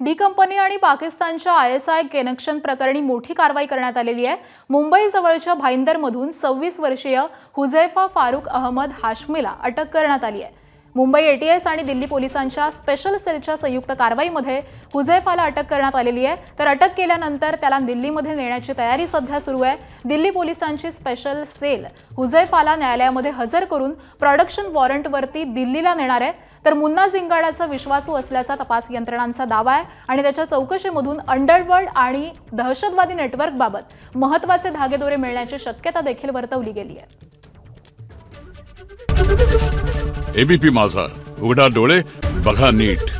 D company आणि पाकिस्तानच्या ISI connection प्रकरणी मोठी कारवाई करण्यात आलेली आहे। मुंबई जवळच्या भाईंदरमधून 26 वर्षीय हुझैफा फारुक अहमद हाशमीला अटक करण्यात आली आहे। मुंबई ATS आणि दिल्ली पोलिसांच्या स्पेशल सेलच्या संयुक्त कारवाईमध्ये हुझैफाला अटक करण्यात आलेली आहे। तर अटक केल्यानंतर त्याला दिल्लीमध्ये नेण्याची तयारी सध्या सुरू आहे। दिल्ली पोलिसांची स्पेशल सेल हुझैफाला न्यायालयामध्ये हजर करून प्रोडक्शन वॉरंटवरती दिल्लीला नेणार आहे। तर मुन्ना जिंगाडाचा विश्वासू असल्याचा तपास यंत्रणांचा दावा आहे आणि त्याच्या चौकशीमधून अंडरवर्ल्ड आणि दहशतवादी नेटवर्कबाबत महत्त्वाचे धागेदोरे मिळण्याची शक्यता देखील वर्तवली गेली आहे। ABP माझा, उघडा डोळे बघा नीट।